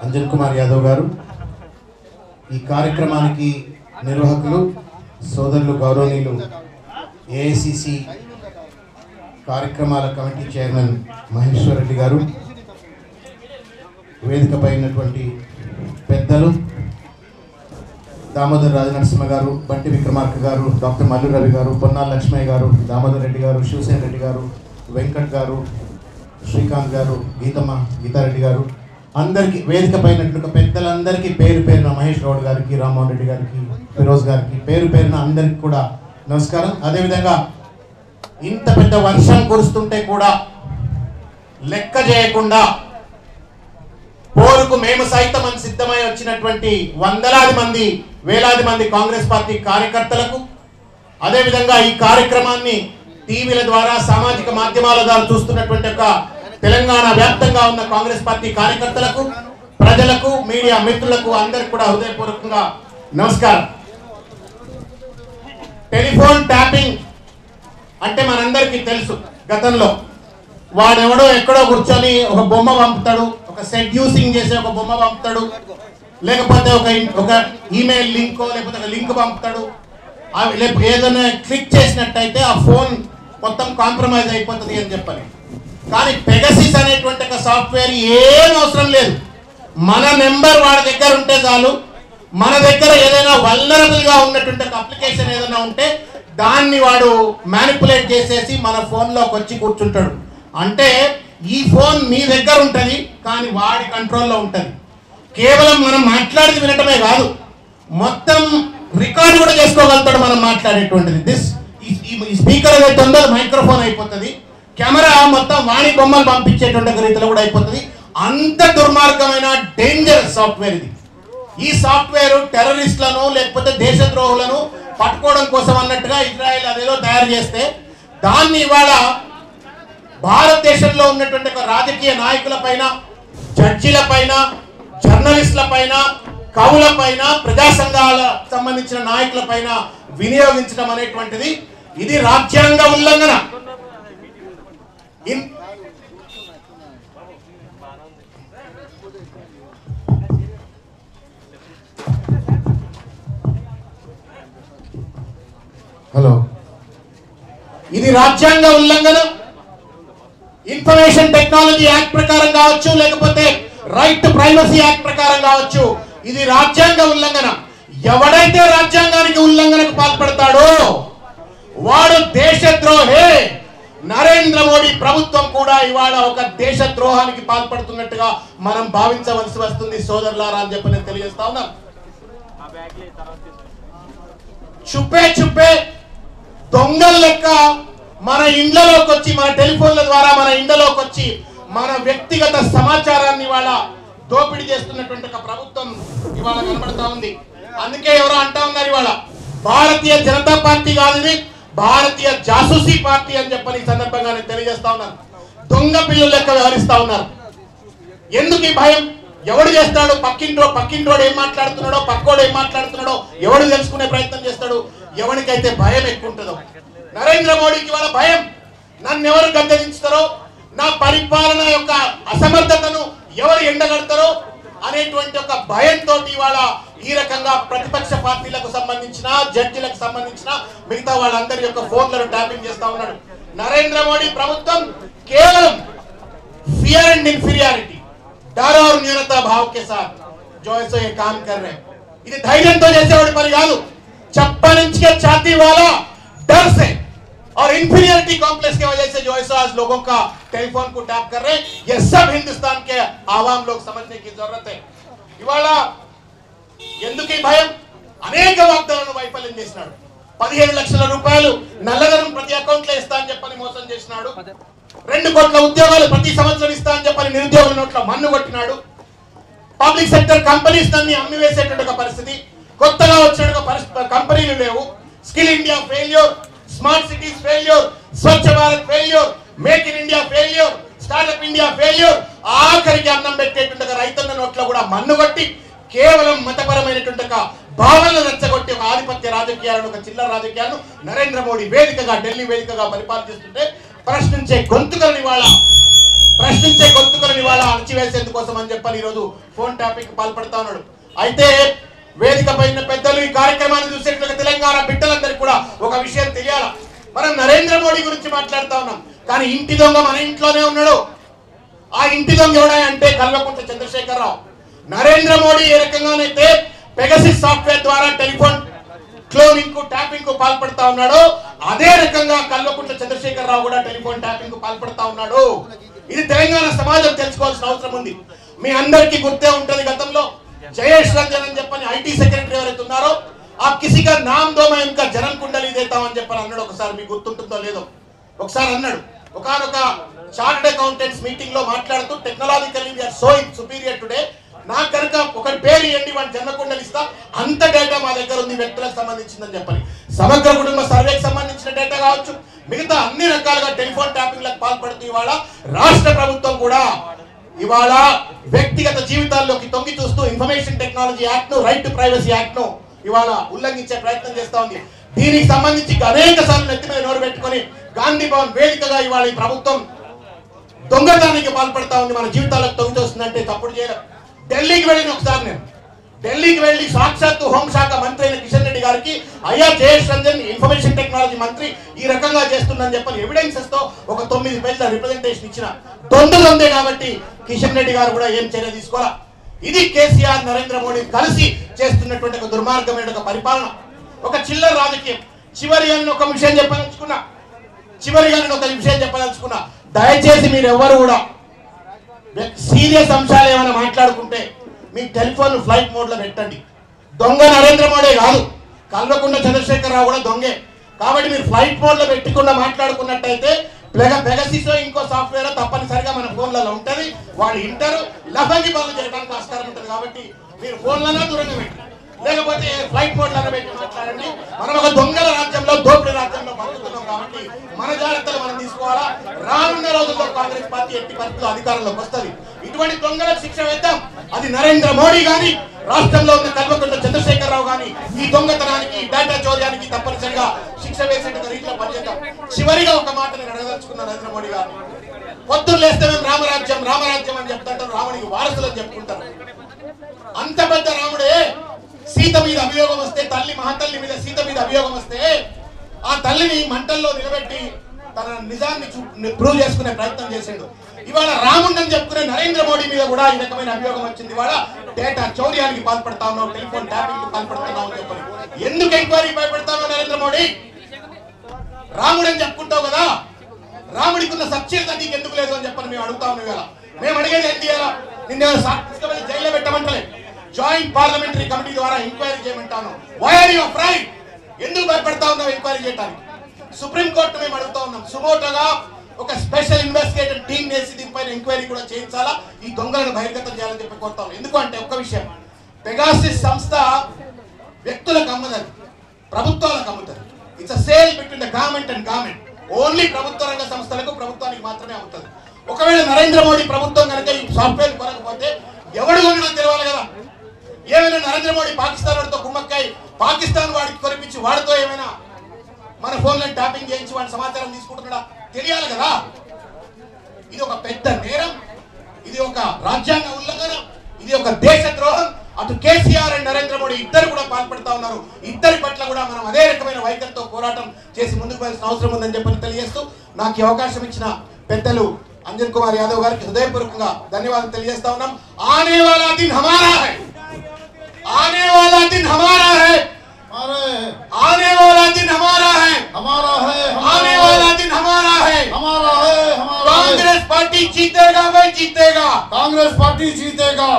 అంజన్ కుమార్ యాదవ్ గారు, ఈ కార్యక్రమానికి నిర్వాహకులు సోదరులు గౌరవనీయులు ఏఐసిసి కార్యక్రమాల కమిటీ చైర్మన్ మహేశ్వర్ రెడ్డి గారు, వేదికపై ఉన్నటువంటి పెద్దలు దామోదర్ రాజనరసింహ గారు, బంటి విక్రమార్క గారు, డాక్టర్ మల్లు రవి గారు, పొన్నాల లక్ష్మయ్య గారు, దామోదర్ రెడ్డి గారు, శివసేన రెడ్డి గారు, వెంకట్ గారు, శ్రీకాంత్ గారు, గీతారెడ్డి గారు, అందరికీ వేదికపై ఉన్నటువంటి పెద్దలందరికీ పేరు పేరున మహేష్ గౌడ్ గారికి, రామ్మోహన్ రెడ్డి గారికి, ఫిరోజ్ గారికి పేరు పేరున అందరికీ కూడా నమస్కారం. అదేవిధంగా ఇంత పెద్ద వర్షం కురుస్తుంటే కూడా లెక్క చేయకుండా పోరుకు మేము సైతం అని సిద్ధమై వచ్చినటువంటి వందలాది మంది వేలాది మంది కాంగ్రెస్ పార్టీ కార్యకర్తలకు, అదేవిధంగా ఈ కార్యక్రమాన్ని టీవీల ద్వారా సామాజిక మాధ్యమాల ద్వారా చూస్తున్నటువంటి ఒక తెలంగాణ వ్యాప్తంగా ఉన్న కాంగ్రెస్ పార్టీ కార్యకర్తలకు, ప్రజలకు, మీడియా మిత్రులకు అందరికి కూడా హృదయపూర్వకంగా నమస్కారం. టెలిఫోన్ ట్యాపింగ్ అంటే మనందరికీ తెలుసు. గతంలో వాడెవడో ఎక్కడో కూర్చొని ఒక బొమ్మ పంపుతాడు, ఒక సెడ్యూసింగ్ చేసి ఒక బొమ్మ పంపుతాడు, లేకపోతే ఒక ఈమెయిల్ లింక్ లేకపోతే ఒక లింక్ పంపుతాడు. ఏదైనా క్లిక్ చేసినట్టయితే ఆ ఫోన్ మొత్తం కాంప్రమైజ్ అయిపోతుంది అని చెప్పని. కానీ పెగసిస్ అనేటువంటి ఒక సాఫ్ట్వేర్ ఏం అవసరం లేదు. మన నెంబర్ వాడి దగ్గర ఉంటే చాలు. మన దగ్గర ఏదైనా వల్నరబుల్గా ఉన్నటువంటి ఒక అప్లికేషన్ ఏదైనా ఉంటే దాన్ని వాడు మ్యానిపులేట్ చేసేసి మన ఫోన్లోకి వచ్చి కూర్చుంటాడు. అంటే ఈ ఫోన్ మీ దగ్గర ఉంటుంది, కానీ వాడి కంట్రోల్లో ఉంటుంది. కేవలం మనం మాట్లాడేది వినటమే కాదు, మొత్తం రికార్డు కూడా చేసుకోగలుగుతాడు మనం మాట్లాడేటువంటిది. ఈ స్పీకర్ ఏదైతే ఉందో మైక్రోఫోన్ అయిపోతుంది, కెమెరా మొత్తం వాణి బొమ్మలు పంపించేటువంటి రీతిలో కూడా అయిపోతుంది. అంత దుర్మార్గమైన డేంజరస్ సాఫ్ట్వేర్ ఇది. ఈ సాఫ్ట్వేర్ టెర్రరిస్టులను లేకపోతే దేశద్రోహులను పట్టుకోవడం కోసం అన్నట్టుగా ఇజ్రాయెల్ అదేదో తయారు చేస్తే దాన్ని ఇవాళ భారతదేశంలో ఉన్నటువంటి ఒక రాజకీయ నాయకుల పైన, జడ్జిల పైన, జర్నలిస్టుల పైన, కవుల పైన, ప్రజా సంఘాల సంబంధించిన నాయకుల పైన వినియోగించడం అనేటువంటిది ఇది రాజ్యాంగ ఉల్లంఘన. హలో, ఇది రాజ్యాంగ ఉల్లంఘన. ఇన్ఫర్మేషన్ టెక్నాలజీ యాక్ట్ ప్రకారం కావచ్చు, లేకపోతే రైట్ టు ప్రైవసీ యాక్ట్ ప్రకారం కావచ్చు, ఇది రాజ్యాంగ ఉల్లంఘన. ఎవడైతే రాజ్యాంగానికి ఉల్లంఘనకు పాల్పడతాడో వాడు దేశద్రోహే. నరేంద్ర మోడీ ప్రభుత్వం కూడా ఇవాళ ఒక దేశద్రోహానికి పాల్పడుతున్నట్టుగా మనం భావించవలసి వస్తుంది సోదరులారా అని చెప్పి నేను తెలియజేస్తా ఉన్నాను. చుప్పే దొంగల లెక్క మన ఇండ్లలోకి వచ్చి, మన టెలిఫోన్ల ద్వారా మన ఇండ్లలోకి వచ్చి మన వ్యక్తిగత సమాచారాన్ని ఇవాళ దోపిడీ చేస్తున్నటువంటి ఒక ప్రభుత్వం ఇవాళ కనబడతా ఉంది. అందుకే ఎవరో అంటా ఉన్నారు ఇవాళ భారతీయ జనతా పార్టీ కాదు, ఇది భారతీయ జాసూసీ పార్టీ అని చెప్పని ఈ సందర్భంగా నేను తెలియజేస్తా ఉన్నాను. దొంగ పిల్లల లెక్క వ్యవహరిస్తా ఉన్నారు. ఎందుకు ఈ భయం? ఎవడు చేస్తాడు? పక్కింటోడు ఏం మాట్లాడుతున్నాడో, పక్కోడు ఏం మాట్లాడుతున్నాడో ఎవడు తెలుసుకునే ప్రయత్నం చేస్తాడు. ఎవరికైతే భయం ఎక్కువ ఉంటుందో, నరేంద్ర మోడీకి వాళ్ళ భయం, నన్ను ఎవరు గద్దెదించుతారో, నా పరిపాలన యొక్క అసమర్థతను ఎవరు ఎండగడతారో అనేటువంటి ఒక భయంతో ఇవాళ ఈ రకంగా ప్రతిపక్ష పార్టీలకు సంబంధించిన, జడ్జిలకు సంబంధించిన మిగతా వాళ్ళందరి యొక్క ఫోన్లను ట్యాపింగ్ చేస్తా ఉన్నాడు నరేంద్ర మోడీ ప్రభుత్వం. కేవలం ఫియర్ అండ్ ఇన్ఫీరియారిటీ, डर और न्यूनता भाव के साथ जो है सो ये काम कर रहे हैं. ఇది ధైర్యంతో చేసేవాడి పని కాదు. चप्पा-इंच के छाती वाला डर से और इंफीरियरिटी कॉम्प्लेक्स की वजह से जो है सो आज लोगों का टेलीफोन को टैप कर रहे हैं. ये सब हिंदुस्तान के आवाम लोग समझने की जरूरत है. ఇవాళ ఎందుకు ఈ భయం? అనేక వాగ్దానాలను వైఫల్యం చేసినాడు. 17 లక్షల రూపాయలు నల్లధనం ప్రతి అకౌంట్లో ఇస్తా అని చెప్పని మోసం చేసినాడు. 2 కోట్ల ఉద్యోగాలు ప్రతి సంవత్సరం ఇస్తా అని చెప్పని నిరుద్యోగుల నోట్ల మన్ను కొట్టినాడు. పబ్లిక్ సెక్టర్ కంపెనీస్ అన్ని అమ్మివేసేటువంటి పరిస్థితి, కొత్తగా వచ్చిన కంపెనీలు లేవు. Skill India failure, smart cities failure, Swachh Bharat failure, make in India failure, startup India failure. ఆఖరికి అన్నం పెట్టేటువంటి రైతన్న నోట్ల కూడా మన్ను కొట్టి కేవలం మతపరమైనటువంటి భావనలు రెచ్చగొట్టి ఒక ఆధిపత్య రాజకీయాలను, ఒక చిల్లర రాజకీయాలను నరేంద్ర మోడీ వేదికగా, ఢిల్లీ వేదికగా పరిపాలిస్తుంటే ప్రశ్నించే గొంతుకలను ఇవాళ ప్రశ్నించే గొంతుకలను ఇవాళ అణచివేసేందుకోసం అని చెప్పని ఈరోజు ఫోన్ ట్యాపింగ్ పాల్పడతా ఉన్నాడు. అయితే వేదిక పైన పెద్దలు ఈ కార్యక్రమాన్ని చూసేట్లుగా తెలంగాణ బిడ్డలందరికీ కూడా ఒక విషయం తెలియాలా. మనం నరేంద్ర మోడీ గురించి మాట్లాడుతా ఉన్నాం, కానీ ఇంటి దొంగ మన ఇంట్లోనే ఉన్నాడు. ఆ ఇంటి దొంగ ఎవడా అంటే కల్వకుంట్ల చంద్రశేఖరరావు. నరేంద్ర మోడీ ఏ రకంగానైతే పెగసిస్ సాఫ్ట్వేర్ ద్వారా టెలిఫోన్ క్లోనింగ్ కు ట్యాపింగ్ కు పాల్పడతా ఉన్నాడు, అదే రకంగా కల్వకుంట్ల చంద్రశేఖరరావు కూడా టెలిఫోన్ ట్యాపింగ్ కు పాల్పడతా ఉన్నాడు. ఇది తెలంగాణ సమాజం తెలుసుకోవాల్సిన అవసరం ఉంది. మీ అందరికీ గుర్తే ఉంటది, గతంలో జయేష్ రంజన్ అని చెప్పని ఐటీ సెక్రటరీ ఎవరైతే ఉన్నారో ఆ కిసిగా నామ్ దో మే ఇంకా జనన్ కుండలి దేతామని చెప్పని అన్నాడు. ఒకసారి మీకు గుర్తుంటుందో లేదో, ఒకసారి అన్నాడు. ఒకనొక చార్టెడ్ అకౌంటెంట్స్ మీటింగ్ లో మాట్లాడుతూ technologically we are so superior today, నాకు కనుక ఒకటి పేరు ఇవ్వండి వాడిని జన్మకుండలు ఇస్తా, అంత డేటా మా దగ్గర ఉంది వ్యక్తులకు సంబంధించిందని చెప్పని. సమగ్ర కుటుంబ సర్వేకి సంబంధించిన డేటా కావచ్చు, మిగతా అన్ని రకాలుగా టెలిఫోన్ ట్యాపింగ్లకు పాల్పడుతూ ఇవాళ రాష్ట్ర ప్రభుత్వం కూడా ఇవాళ వ్యక్తిగత జీవితాల్లోకి తొంగి చూస్తూ ఇన్ఫర్మేషన్ టెక్నాలజీ యాక్ట్ ను, రైట్ టు ప్రైవసీ యాక్ట్ ను ఇవాళ ఉల్లంఘించే ప్రయత్నం చేస్తా ఉంది. దీనికి సంబంధించి అనేక సార్లు నెత్తి మీద నోరు పెట్టుకొని గాంధీ భవన్ వేదికగా ఇవాళ ఈ ప్రభుత్వం దొంగతనానికి పాల్పడతా ఉంది, మన జీవితాలకు తొంగి చూస్తుందంటే తప్పుడు చేయలేదు. ఢిల్లీకి వెళ్ళిన ఒకసారి నేను ఢిల్లీకి వెళ్ళి సాక్షాత్తు హోంశాఖ మంత్రి అయిన కిషన్ రెడ్డి గారికి అయ్యా జయేష్ రంజన్ ఇన్ఫర్మేషన్ టెక్నాలజీ మంత్రి ఈ రకంగా చేస్తుందని చెప్పని ఎవిడెన్సెస్ తో ఒక 9 పేజీల రిప్రజెంటేషన్ ఇచ్చిన దొందే కాబట్టి కిషన్ రెడ్డి గారు కూడా ఏం చర్య తీసుకోవాలా. ఇది కేసీఆర్ నరేంద్ర మోడీ కలిసి చేస్తున్నటువంటి ఒక దుర్మార్గమైన ఒక పరిపాలన, ఒక చిల్లర రాజకీయం. చివరిగా ఒక విషయం చెప్పదలుచుకున్నా, దయచేసి మీరు ఎవరు కూడా సీరియస్ అంశాలు ఏమైనా మాట్లాడుకుంటే మీ టెలిఫోన్ ఫ్లైట్ మోడ్ లో పెట్టండి. దొంగ నరేంద్ర మోడీ కాదు, కల్వకుంట్ల చంద్రశేఖరరావు కూడా దొంగే. కాబట్టి మీరు ఫ్లైట్ మోడ్ లో పెట్టకుండా మాట్లాడుకున్నట్టయితే పెగసిస్ ఇంకో సాఫ్ట్వేర్ తప్పనిసరిగా మన ఫోన్లలో ఉంటది, వాళ్ళు ఇంటారు, లఫంగి పనులు చేయడానికి ఆస్కారం ఉంటుంది. కాబట్టి మీరు ఫోన్లనే దూరంగా పెట్టండి, లేకపోతే ఫ్లైట్ మోడ్ లాగా పెట్టి మాట్లాడండి. మనం ఒక దొంగల రాజ్యంలో, దోపిడీ రాజ్యంలో బతుకుతున్నాం కాబట్టి మన జాగ్రత్తలు మనం తీసుకోవాలా. రానున్న రోజుల్లో కాంగ్రెస్ పార్టీ ఎట్టి పరిస్థితుల్లో అధికారంలోకి వస్తుంది. ఇటువంటి దొంగలకు శిక్ష వేద్దాం. అది నరేంద్ర మోడీ గాని, రాష్ట్రంలో ఉన్న కల్వకుంట్ల చంద్రశేఖరరావు గాని ఈ దొంగతనానికి, డేటా చౌర్యానికి తప్పనిసరిగా శిక్ష వేసేట రీతిలో పనిచేద్దాం. చివరిగా ఒక మాట నేను అడగదలుచుకున్న నరేంద్ర మోడీ గారు, పొద్దున్న లేస్తే మేము రామరాజ్యం రామరాజ్యం అని చెప్తుంటారు, రాముడికి వారసులు అని చెప్పుకుంటారు. అంత పెద్ద రాముడే సీత మీద అభియోగం వస్తే, తల్లి మహాతల్లి మీద సీత మీద అభియోగం వస్తే ఆ తల్లిని మంటల్లో నిలబెట్టి తన నిజాన్ని ప్రూవ్ చేసుకునే ప్రయత్నం చేసిండు. ఇవాళ రాముండని చెప్పుకునే నరేంద్ర మోడీ మీద కూడా ఈ రకమైన అభియోగం వచ్చింది. ఇవాళ డేటా చౌర్యానికి పాల్పడతా ఉన్నావు, టెలిఫోన్ ట్యాపింగ్ కి పాల్పడుతున్నావు అని చెప్పని. ఎందుకు ఎంక్వైరీ భయపెడతావు నరేంద్ర మోడీ? రాముడని చెప్పుకుంటావు కదా, రాముడికి ఉన్న సత్యత నీకు ఎందుకు లేదు అని చెప్పని మేము అడుగుతా ఉన్నాం. ఇవాళ మేము అడిగేది ఏం చేయాలా? నిన్న తీసుకువెళ్ళి జైల్లో పెట్టమంటలే, జాయింట్ పార్లమెంటరీ కమిటీ ద్వారా ఎంక్వైరీ చేయమంటాను. Why are you afraid? ఎందుకు భయపడతా ఉన్నావు ఎంక్వైరీ చేయడానికి? సుప్రీం కోర్టు మేము అడుగుతా ఉన్నాం, సుమోటోగా ఒక స్పెషల్ ఇన్వెస్టిగేషన్ టీం వేసి దీనిపైన ఎంక్వైరీ కూడా చేయించాలా, ఈ దొంగలను బహిర్గతం చేయాలని చెప్పి కోరుతాం. ఎందుకంటే ఒక్క విషయం, పెగాసిస్ సంస్థ వ్యక్తులకు అమ్మదని, ప్రభుత్వాలకు అమ్ముతుంది. It's a sale between the government and government. Only ప్రభుత్వ రంగ సంస్థలకు, ప్రభుత్వానికి మాత్రమే అమ్ముతుంది. ఒకవేళ నరేంద్ర మోడీ ప్రభుత్వం కనుక ఈ సాఫ్ట్వేర్ కొనకపోతే ఎవడు కొనడం తెలియాలి కదా. ఏమైనా నరేంద్ర మోడీ పాకిస్తాన్ వాడితో కుమ్మక్కాయి, పాకిస్తాన్ వాడికి కొనిపించి వాడితో ఏమైనా మన ఫోన్లను ట్యాపింగ్ చేయించి వాడి సమాచారం తీసుకుంటున్నాడా తెలియాలి కదా. ఇది ఒక పెద్ద నేరం, ఇది ఒక రాజ్యాంగ ఉల్లంఘన, ఇది ఒక దేశ ద్రోహం. అటు కేసీఆర్ అండ్ నరేంద్ర మోడీ ఇద్దరు కూడా పాల్పడతా ఉన్నారు. ఇద్దరి పట్ల కూడా మనం అదే రకమైన వైఖరితో పోరాటం చేసి ముందుకు వెళ్ళాల్సిన అవసరం ఉందని చెప్పని తెలియజేస్తూ, నాకు ఈ అవకాశం ఇచ్చిన పెద్దలు अंजन कुमार यादव गाరికి హృదయపూర్వకంగా ధన్యవాదాలు తెలియజేస్తా ఉన్నాం. आने वाला दिन हमारा है, आने वाला दिन हमारा है, आने वाला दिन हमारा है, हमारा है, आने वाला दिन हमारा है, हमारा है, हमारा। कांग्रेस पार्टी जीतेगा, वही जीतेगा, कांग्रेस पार्टी जीतेगा।